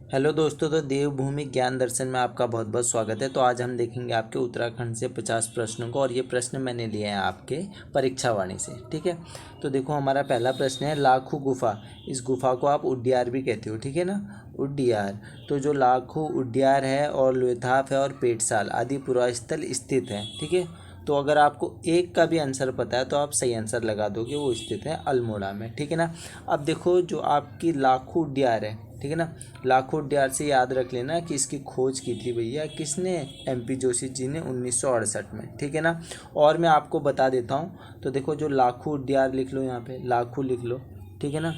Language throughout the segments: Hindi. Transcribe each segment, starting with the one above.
हेलो दोस्तों, तो देवभूमि ज्ञान दर्शन में आपका बहुत बहुत स्वागत है। तो आज हम देखेंगे आपके उत्तराखंड से 50 प्रश्नों को, और ये प्रश्न मैंने लिए हैं आपके परीक्षा वाणी से। ठीक है, तो देखो हमारा पहला प्रश्न है लाखू गुफा। इस गुफा को आप उड्डयार भी कहते हो, ठीक है ना, उड्डयार। तो जो लाखू उड्डयार है और लोथाप है और पेटसाल आदि पुरास्थल स्थित है। ठीक है, तो अगर आपको एक का भी आंसर पता है तो आप सही आंसर लगा दोगे, वो स्थित है अल्मोड़ा में। ठीक है ना। अब देखो जो आपकी लाखू उड्डयार है, ठीक है ना, लाखों उड्डयार से याद रख लेना कि इसकी खोज की थी भैया किसने, एमपी जोशी जी ने 1968 में। ठीक है ना। और मैं आपको बता देता हूँ, तो देखो जो लाखों उड्डयार लिख लो, यहाँ पे लाखों लिख लो, ठीक है ना।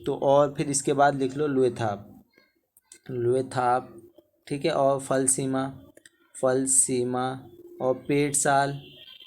तो और फिर इसके बाद लिख लो लुएथाप, लुएथाप, ठीक है, और फल सीमा, फल सीमा, और पेट साल,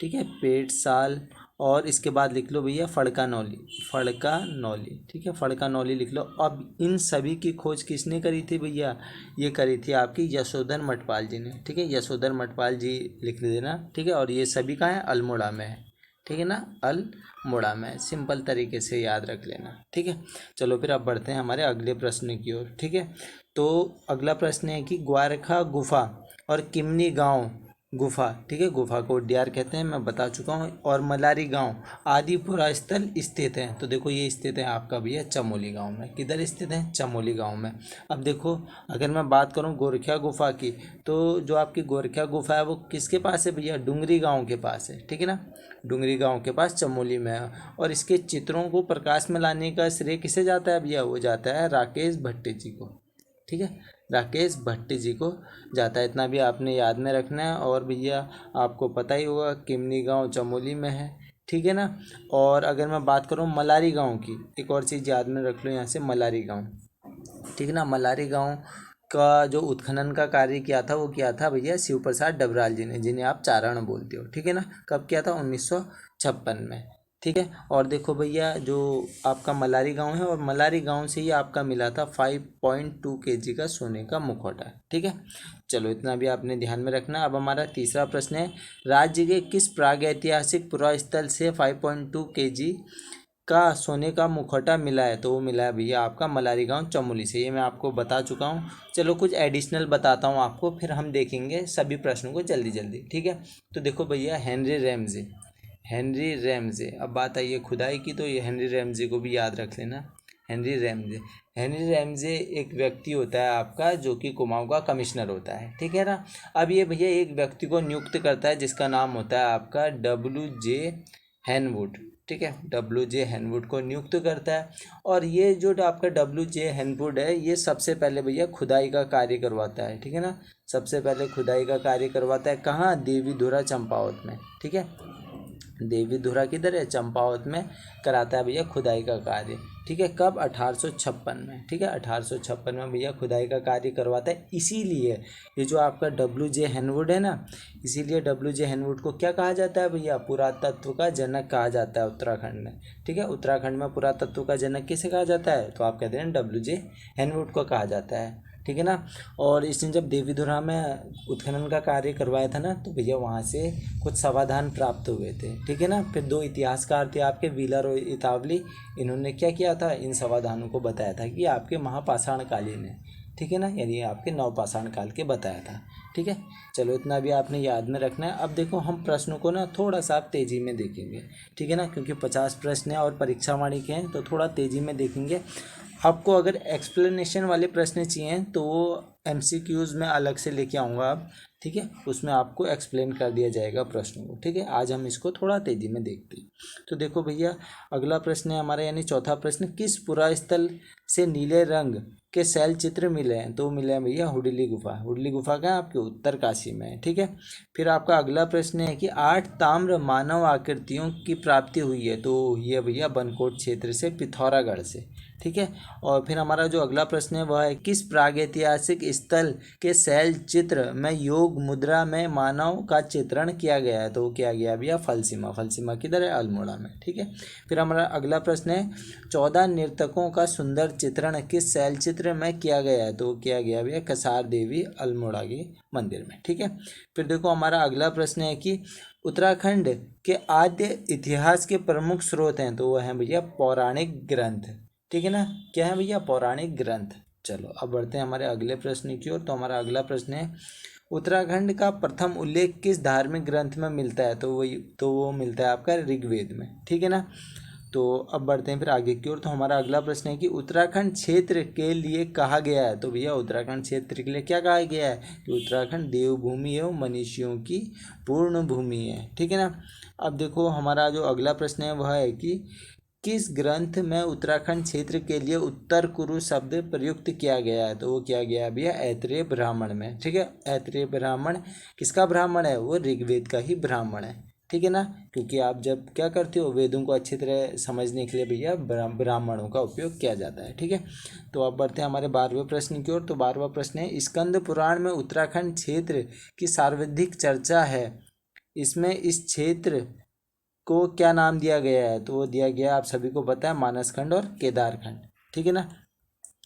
ठीक है, पेट साल। और इसके बाद लिख लो भैया फड़का नौली, फड़का नौली, ठीक है, फड़का नौली लिख लो। अब इन सभी की खोज किसने करी थी भैया, ये करी थी आपकी यशोधर मठपाल जी ने। ठीक है, यशोधर मठपाल जी लिख देना। ठीक है, और ये सभी कहाँ है, अल्मोड़ा में है। ठीक है ना, अल्मोड़ा में, सिंपल तरीके से याद रख लेना। ठीक है, चलो फिर अब बढ़ते हैं हमारे अगले प्रश्न की ओर। ठीक है, तो अगला प्रश्न है कि ग्वारखा गुफा और किमनी गांव गुफा, ठीक है, गुफा को उड्डयार कहते हैं, मैं बता चुका हूँ, और मलारी गांव आदि पुरास्थल स्थित है। तो देखो ये स्थित है आपका भैया चमोली गांव में। किधर स्थित है, चमोली गांव में। अब देखो अगर मैं बात करूँ गोरखिया गुफा की, तो जो आपकी गोरखिया गुफा है वो किसके पास है भैया, डुंगरी गांव के पास है। ठीक है ना, डुंगरी गांव के पास चमोली में है। और इसके चित्रों को प्रकाश में लाने का श्रेय किसे जाता है भैया, वो जाता है राकेश भट्टी जी को। ठीक है, राकेश भट्टी जी को जाता है। इतना भी आपने याद में रखना है। और भैया आपको पता ही होगा किमनी गांव चमोली में है। ठीक है ना। और अगर मैं बात करूं मलारी गांव की, एक और चीज़ याद में रख लो यहाँ से, मलारी गांव, ठीक है ना। मलारी गांव का जो उत्खनन का कार्य किया था वो किया था भैया शिव प्रसाद डबराल जी ने, जिन्हें आप चारण बोलते हो। ठीक है ना, कब किया था, 1956 में। ठीक है, और देखो भैया जो आपका मलारी गांव है, और मलारी गांव से ही आपका मिला था 5.2 kg का सोने का मुखौटा। ठीक है, चलो इतना भी आपने ध्यान में रखना। अब हमारा तीसरा प्रश्न है, राज्य के किस प्रागैतिहासिक पुरास्थल से 5.2 kg का सोने का मुखौटा मिला है, तो वो मिला है भैया आपका मलारी गांव चमोली से। ये मैं आपको बता चुका हूँ। चलो कुछ एडिशनल बताता हूँ आपको, फिर हम देखेंगे सभी प्रश्नों को जल्दी जल्दी। ठीक है, तो देखो भैया हेनरी रैमजे, हेनरी रैमजे। अब बात आई है खुदाई की, तो ये हेनरी रैमजे को भी याद रख लेना। हेनरी रैमजे, हेनरी रैमजे एक व्यक्ति होता है आपका जो कि कुमाऊं का कमिश्नर होता है। ठीक है ना। अब ये भैया एक व्यक्ति को नियुक्त करता है जिसका नाम होता है आपका WJ हैनवुड। ठीक है, WJ हैनवुड को नियुक्त करता है। और ये जो आपका WJ हैनवुड है, ये सबसे पहले भैया खुदाई का कार्य करवाता है। ठीक है ना, सबसे पहले खुदाई का कार्य करवाता है कहाँ, देवीधुरा चंपावत में। ठीक है, देवीधुरा किधर है, चंपावत में कराता है भैया खुदाई का कार्य। ठीक है, कब, 1856 में। ठीक है, 1856 में भैया खुदाई का कार्य करवाता है। इसीलिए ये जो आपका WJ हैनवुड है ना, इसीलिए WJ हैनवुड को क्या कहा जाता है भैया, पुरातत्व का जनक कहा जाता है उत्तराखंड में। ठीक है, उत्तराखंड में पुरातत्व का जनक किसे कहा जाता है, तो आप कहते हैं WJ हैनवुड को कहा जाता है। ठीक है ना। और इसने जब देवीधुरा में उत्खनन का कार्य करवाया था ना, तो भैया वहाँ से कुछ समाधान प्राप्त हुए थे। ठीक है ना। फिर दो इतिहासकार थे आपके, व्हीलर और इतावली, इन्होंने क्या किया था, इन समाधानों को बताया था कि आपके महापाषाण कालीन है। ठीक है ना, यानी आपके नवपाषाण काल के बताया था। ठीक है, चलो इतना भी आपने याद में रखना है। अब देखो हम प्रश्नों को ना थोड़ा सा आप तेज़ी में देखेंगे। ठीक है ना, क्योंकि 50 प्रश्न हैं और परीक्षा वाणी के हैं, तो थोड़ा तेज़ी में देखेंगे। आपको अगर एक्सप्लेनेशन वाले प्रश्न चाहिए तो वो MCQs में अलग से लेके आऊँगा अब। ठीक है, उसमें आपको एक्सप्लेन कर दिया जाएगा प्रश्नों को। ठीक है, आज हम इसको थोड़ा तेज़ी में देखते हैं। तो देखो भैया अगला प्रश्न है हमारा, यानी चौथा प्रश्न, किस पुरास्थल से नीले रंग के शैल चित्र मिले हैं, तो मिले हैं भैया हुडली गुफा। हुडली गुफा का आपके उत्तरकाशी में है। ठीक है, फिर आपका अगला प्रश्न है कि 8 ताम्र मानव आकृतियों की प्राप्ति हुई है, तो ये भैया बनकोट क्षेत्र से, पिथौरागढ़ से। ठीक है, और फिर हमारा जो अगला प्रश्न है वह है, किस प्रागैतिहासिक स्थल के शैल चित्र में योग मुद्रा में मानव का चित्रण किया गया है, तो वो किया गया भैया फलसीमा। फलसीमा किधर है, अल्मोड़ा में। ठीक है, फिर हमारा अगला प्रश्न है, 14 नर्तकों का सुंदर चित्रण किस शैल चित्र में किया गया है, तो वो किया गया भैया कसार देवी अल्मोड़ा के मंदिर में। ठीक है, फिर देखो हमारा अगला प्रश्न है कि उत्तराखंड के आद्य इतिहास के प्रमुख स्रोत हैं, तो वह हैं भैया पौराणिक ग्रंथ। ठीक है ना, क्या है भैया, पौराणिक ग्रंथ। चलो अब बढ़ते हैं हमारे अगले प्रश्न की ओर। तो हमारा अगला प्रश्न है, उत्तराखंड का प्रथम उल्लेख किस धार्मिक ग्रंथ में मिलता है? तो वो मिलता है आपका ऋग्वेद में, ठीक है ना। तो अब बढ़ते हैं फिर आगे की ओर। तो हमारा अगला प्रश्न है कि उत्तराखंड क्षेत्र के लिए कहा गया है। तो भैया उत्तराखंड क्षेत्र के लिए क्या कहा गया है कि उत्तराखंड देवभूमि एवं मनीषियों की पूर्ण भूमि है, ठीक है ना। अब देखो हमारा जो अगला प्रश्न है वह है कि किस ग्रंथ में उत्तराखंड क्षेत्र के लिए उत्तर कुरु शब्द प्रयुक्त किया गया है? तो वो किया गया भैया ऐतरेय ब्राह्मण में, ठीक है। ऐतरेय ब्राह्मण किसका ब्राह्मण है? वो ऋग्वेद का ही ब्राह्मण है, ठीक है ना। क्योंकि आप जब क्या करते हो, वेदों को अच्छी तरह समझने के लिए भैया ब्राह्मणों का उपयोग किया जाता है, ठीक है। तो अब बढ़ते हैं हमारे 12वें प्रश्न की ओर। तो 12वां प्रश्न है, स्कंद पुराण में उत्तराखंड क्षेत्र की सर्वाधिक चर्चा है, इसमें इस क्षेत्र को क्या नाम दिया गया है? तो वो दिया गया है, आप सभी को पता है, मानसखंड और केदारखंड, ठीक है ना।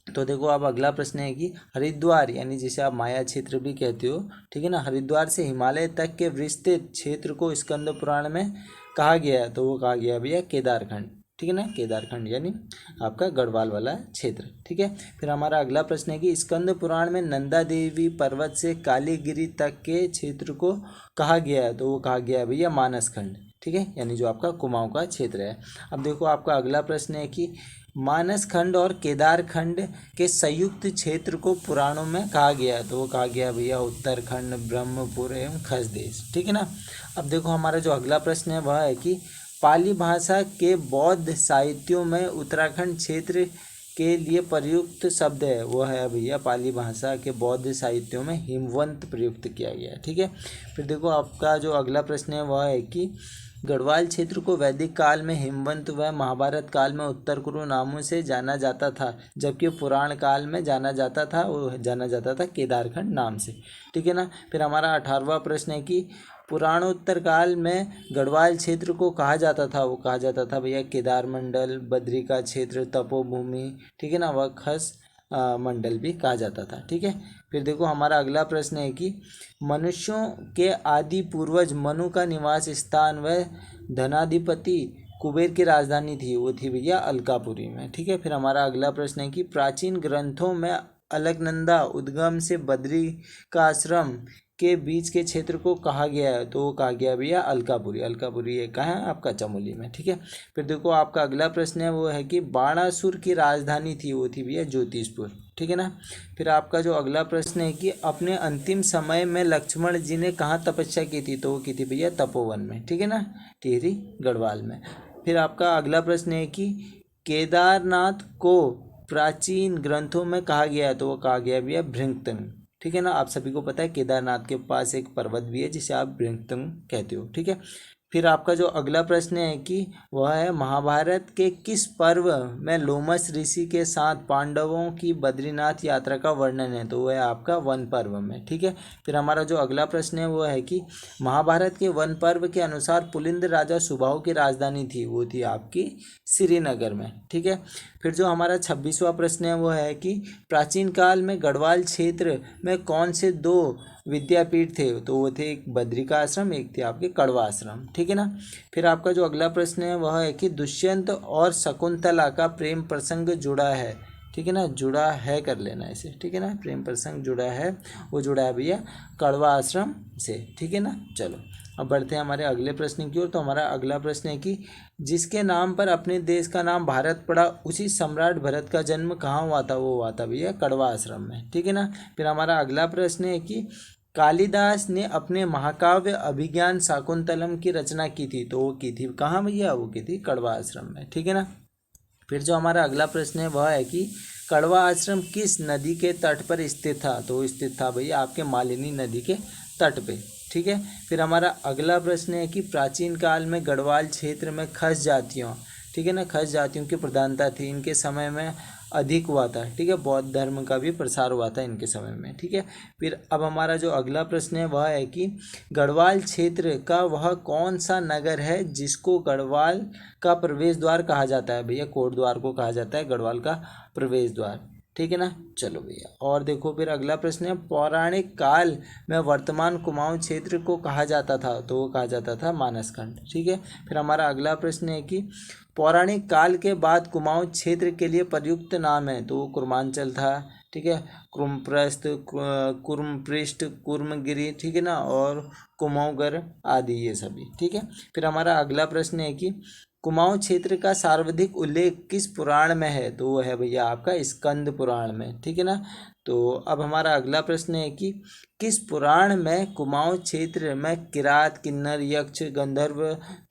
तो देखो अब अगला प्रश्न है कि हरिद्वार यानी जिसे आप माया क्षेत्र भी कहते हो, ठीक है ना, हरिद्वार से हिमालय तक के विस्तृत क्षेत्र को स्कंद पुराण में कहा गया है। तो वो कहा गया भैया केदारखंड, ठीक है ना, केदारखंड यानी आपका गढ़वाल वाला क्षेत्र, ठीक है। फिर हमारा अगला प्रश्न है कि स्कंद पुराण में नंदा देवी पर्वत से कालीगिरी तक के क्षेत्र को कहा गया है। तो वो कहा गया है भैया मानसखंड, ठीक है, यानी जो आपका कुमाऊं का क्षेत्र है। अब देखो आपका अगला प्रश्न है कि मानसखंड और केदारखंड के संयुक्त क्षेत्र को पुराणों में कहा गया है। तो वो कहा गया भैया उत्तरखंड, ब्रह्मपुर एवं खसदेश, ठीक है ना। अब देखो हमारा जो अगला प्रश्न है वह है कि पाली भाषा के बौद्ध साहित्यों में उत्तराखंड क्षेत्र के लिए प्रयुक्त शब्द है, वो है भैया पाली भाषा के बौद्ध साहित्यों में हिमवंत प्रयुक्त किया गया है, ठीक है। फिर देखो आपका जो अगला प्रश्न है वह है कि गढ़वाल क्षेत्र को वैदिक काल में हिमवंत व महाभारत काल में उत्तर कुरु नामों से जाना जाता था, जबकि पुराण काल में जाना जाता था केदारखंड नाम से, ठीक है ना। फिर हमारा 18वां प्रश्न है कि पुराणोत्तर काल में गढ़वाल क्षेत्र को कहा जाता था, वो कहा जाता था भैया केदार मंडल, बद्रिका क्षेत्र, तपोभूमि, ठीक है ना, वह खस मंडल भी कहा जाता था, ठीक है। फिर देखो हमारा अगला प्रश्न है कि मनुष्यों के आदि पूर्वज मनु का निवास स्थान व धनाधिपति कुबेर की राजधानी थी, वो थी भैया अलकापुरी में, ठीक है। फिर हमारा अगला प्रश्न है कि प्राचीन ग्रंथों में अलकनंदा उद्गम से बद्री का आश्रम के बीच के क्षेत्र को कहा गया है। तो वो कहा गया भैया अलकापुरी, अलकापुरी ये कहाँ है आपका चमोली में, ठीक है। फिर देखो आपका अगला प्रश्न है वो है कि बाणासुर की राजधानी थी, वो थी भैया ज्योतिषपुर, ठीक है ना। फिर आपका जो अगला प्रश्न है कि अपने अंतिम समय में लक्ष्मण जी ने कहाँ तपस्या की थी? तो वो की थी भैया तपोवन में, ठीक है ना, टिहरी गढ़वाल में। फिर आपका अगला प्रश्न है कि केदारनाथ को प्राचीन ग्रंथों में कहा गया है। तो वो कहा गया भैया भृंगतंग, ठीक है ना। आप सभी को पता है केदारनाथ के पास एक पर्वत भी है जिसे आप भृंगतंग कहते हो, ठीक है। फिर आपका जो अगला प्रश्न है कि वह है महाभारत के किस पर्व में लोमस ऋषि के साथ पांडवों की बद्रीनाथ यात्रा का वर्णन है? तो वह है आपका वन पर्व में, ठीक है। फिर हमारा जो अगला प्रश्न है वो है कि महाभारत के वन पर्व के अनुसार पुलिंद राजा सुबाहु की राजधानी थी, वो थी आपकी श्रीनगर में, ठीक है। फिर जो हमारा 26वां प्रश्न है वो है कि प्राचीन काल में गढ़वाल क्षेत्र में कौन से दो विद्यापीठ थे? तो वो थे एक बद्रिका आश्रम, एक थे आपके कड़वा आश्रम, ठीक है ना। फिर आपका जो अगला प्रश्न है वह है कि दुष्यंत और शकुंतला का प्रेम प्रसंग जुड़ा है, ठीक है ना, जुड़ा है कर लेना इसे, ठीक है ना, प्रेम प्रसंग जुड़ा है, वो जुड़ा है भैया कड़वा आश्रम से, ठीक है ना। चलो अब बढ़ते हैं हमारे अगले प्रश्न की ओर। तो हमारा अगला प्रश्न है कि जिसके नाम पर अपने देश का नाम भारत पड़ा, उसी सम्राट भरत का जन्म कहाँ हुआ था? वो हुआ था भैया कड़वा आश्रम में, ठीक है ना। फिर हमारा अगला प्रश्न है कि कालिदास ने अपने महाकाव्य अभिज्ञान शाकुंतलम की रचना की थी, तो वो की थी कहाँ भैया? वो की थी कड़वा आश्रम में, ठीक है ना। फिर जो हमारा अगला प्रश्न है वह है कि कड़वा आश्रम किस नदी के तट पर स्थित था? तो स्थित था भैया आपके मालिनी नदी के तट पे, ठीक है। फिर हमारा अगला प्रश्न है कि प्राचीन काल में गढ़वाल क्षेत्र में खस जातियों, ठीक है ना, खस जातियों की प्रधानता थी, इनके समय में अधिक हुआ था, ठीक है, बौद्ध धर्म का भी प्रसार हुआ था इनके समय में, ठीक है। फिर अब हमारा जो अगला प्रश्न है वह है कि गढ़वाल क्षेत्र का वह कौन सा नगर है जिसको गढ़वाल का प्रवेश द्वार कहा जाता है? भैया कोट द्वार को कहा जाता है गढ़वाल का प्रवेश द्वार, ठीक है ना। चलो भैया और देखो फिर अगला प्रश्न है पौराणिक काल में वर्तमान कुमाऊं क्षेत्र को कहा जाता था? तो वो कहा जाता था मानसखंड, ठीक है। फिर हमारा अगला प्रश्न है कि पौराणिक काल के बाद कुमाऊं क्षेत्र के लिए प्रयुक्त नाम है? तो वो कुर्मांचल था, ठीक है, कुर्मप्रस्थ, कुर्मपृष्ठ, कुर्मगिरि, ठीक है ना, और कुमाऊँगर आदि ये सभी, ठीक है। फिर हमारा अगला प्रश्न है कि कुमाऊँ क्षेत्र का सर्वाधिक उल्लेख किस पुराण में है, तो वो है भैया आपका स्कंद पुराण में, ठीक है ना। तो अब हमारा अगला प्रश्न है कि किस पुराण में कुमाऊँ क्षेत्र में किरात, किन्नर, यक्ष, गंधर्व,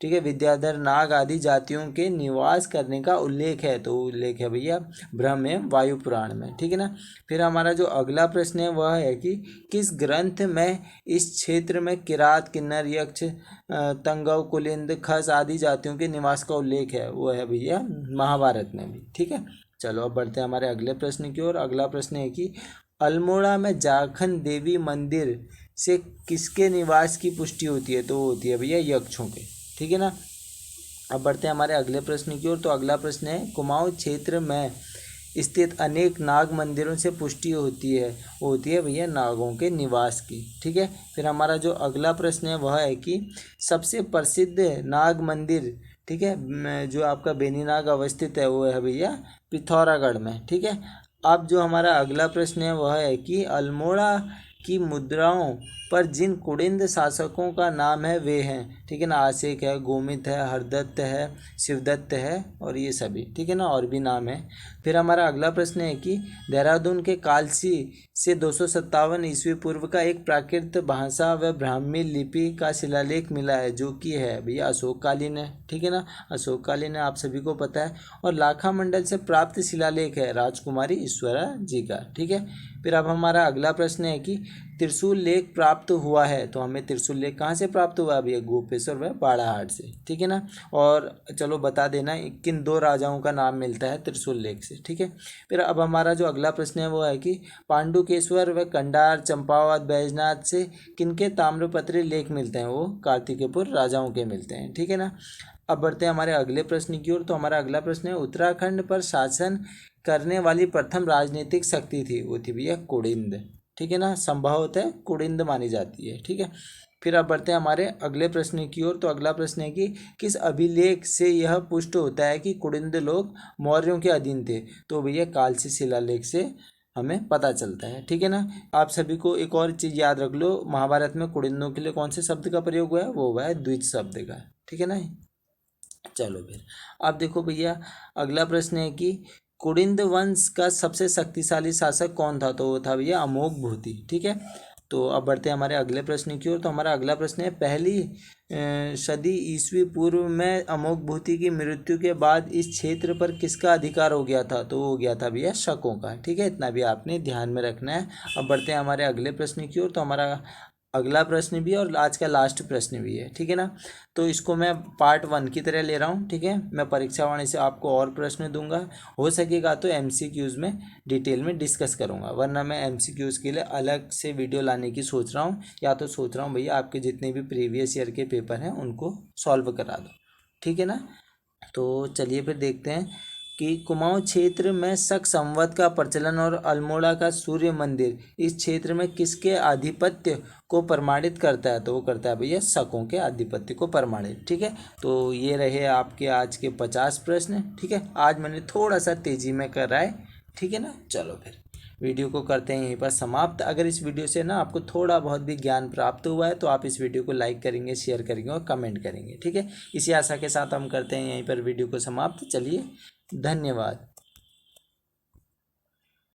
ठीक है, विद्याधर, नाग आदि जातियों के निवास करने का उल्लेख है, तो उल्लेख है भैया ब्रह्म एवं वायु पुराण में, ठीक है ना। फिर हमारा जो अगला प्रश्न है वह है कि किस ग्रंथ में इस क्षेत्र में किरात, किन्नर, यक्ष, तंगव, कुलिंद, खस आदि जातियों के निवास का उल्लेख है, वो है भैया महाभारत में भी, ठीक है। चलो अब बढ़ते हैं हमारे अगले प्रश्न की ओर। अगला प्रश्न है कि अल्मोड़ा में जाखन देवी मंदिर से किसके निवास की पुष्टि होती है, तो होती है भैया यक्षों के, ठीक है ना। अब बढ़ते हैं हमारे अगले प्रश्न की ओर। तो अगला प्रश्न है कुमाऊँ क्षेत्र में स्थित अनेक नाग मंदिरों से पुष्टि होती है भैया नागों के निवास की, ठीक है। फिर हमारा जो अगला प्रश्न है वह है कि सबसे प्रसिद्ध नाग मंदिर, ठीक है, जो आपका बेनीनाग अवस्थित है वो है भैया पिथौरागढ़ में, ठीक है। अब जो हमारा अगला प्रश्न है वह है कि अल्मोड़ा की मुद्राओं पर जिन कुड़िंद शासकों का नाम है वे हैं, ठीक है ना, आशिक है, गोमित है, हरदत्त है, शिवदत्त है और ये सभी, ठीक है ना, और भी नाम है। फिर हमारा अगला प्रश्न है कि देहरादून के कालसी से 257 ईस्वी पूर्व का एक प्राकृत भाषा व ब्राह्मी लिपि का शिलालेख मिला है, जो कि है भैया अशोककालीन है, ठीक है ना, अशोककालीन है, आप सभी को पता है। और लाखा मंडल से प्राप्त शिलालेख है राजकुमारी ईश्वरा जी का, ठीक है। फिर अब हमारा अगला प्रश्न है कि त्रिशूल लेख प्राप्त हुआ है, तो हमें त्रिशूल लेख कहाँ से प्राप्त हुआ है भैया गोपेश्वर व बाड़ाहाट से, ठीक है ना। और चलो बता देना किन दो राजाओं का नाम मिलता है त्रिशूल लेख से, ठीक है। फिर अब हमारा जो अगला प्रश्न है वो है कि पांडुकेश्वर व कंडार, चंपावत, बैजनाथ से किनके ताम्रपत्री लेख मिलते हैं, वो कार्तिकेयपुर राजाओं के मिलते हैं, ठीक है ना। अब बढ़ते हैं हमारे अगले प्रश्न की ओर। तो हमारा अगला प्रश्न है उत्तराखंड पर शासन करने वाली प्रथम राजनीतिक शक्ति थी, वो थी भैया कुड़िंद, ठीक है ना, संभवतः है कुड़िंद मानी जाती है, ठीक है। फिर अब बढ़ते हैं हमारे अगले प्रश्न की ओर। तो अगला प्रश्न है कि किस अभिलेख से यह पुष्ट होता है कि कुड़िंद लोग मौर्यों के अधीन थे, तो भैया कालसी शिलालेख से हमें पता चलता है, ठीक है ना। आप सभी को एक और चीज़ याद रख लो, महाभारत में कुड़िंदों के लिए कौन से शब्द का प्रयोग हुआ है, वो हुआ है द्विज शब्द का, ठीक है ना। चलो फिर अब देखो भैया अगला प्रश्न है कि कुड़िंद वंश का सबसे शक्तिशाली शासक कौन था, तो वो था भैया अमोघ भूति, ठीक है। तो अब बढ़ते हैं हमारे अगले प्रश्न की ओर। तो हमारा अगला प्रश्न है पहली सदी ईस्वी पूर्व में अमोघ भूति की मृत्यु के बाद इस क्षेत्र पर किसका अधिकार हो गया था, तो हो गया था भैया शकों का, ठीक है, इतना भी आपने ध्यान में रखना है। अब बढ़ते हैं हमारे अगले प्रश्न की ओर। तो हमारा अगला प्रश्न भी है और आज का लास्ट प्रश्न भी है, ठीक है ना। तो इसको मैं पार्ट 1 की तरह ले रहा हूँ, ठीक है। मैं परीक्षा वाणी से आपको और प्रश्न दूंगा, हो सकेगा तो एमसीक्यूज़ में डिटेल में डिस्कस करूंगा, वरना मैं एमसीक्यूज़ के लिए अलग से वीडियो लाने की सोच रहा हूँ, या तो सोच रहा हूँ भैया आपके जितने भी प्रीवियस ईयर के पेपर हैं उनको सॉल्व करा दो, ठीक है ना। तो चलिए फिर देखते हैं कि कुमाऊँ क्षेत्र में शक संवत का प्रचलन और अल्मोड़ा का सूर्य मंदिर इस क्षेत्र में किसके आधिपत्य को प्रमाणित करता है, तो वो करता है भैया शकों के आधिपत्य को प्रमाणित, ठीक है। तो ये रहे आपके आज के 50 प्रश्न, ठीक है। आज मैंने थोड़ा सा तेज़ी में करा है, ठीक है ना। चलो फिर वीडियो को करते हैं यहीं पर समाप्त। अगर इस वीडियो से ना आपको थोड़ा बहुत भी ज्ञान प्राप्त हुआ है तो आप इस वीडियो को लाइक करेंगे, शेयर करेंगे और कमेंट करेंगे, ठीक है। इसी आशा के साथ हम करते हैं यहीं पर वीडियो को समाप्त। चलिए धन्यवाद।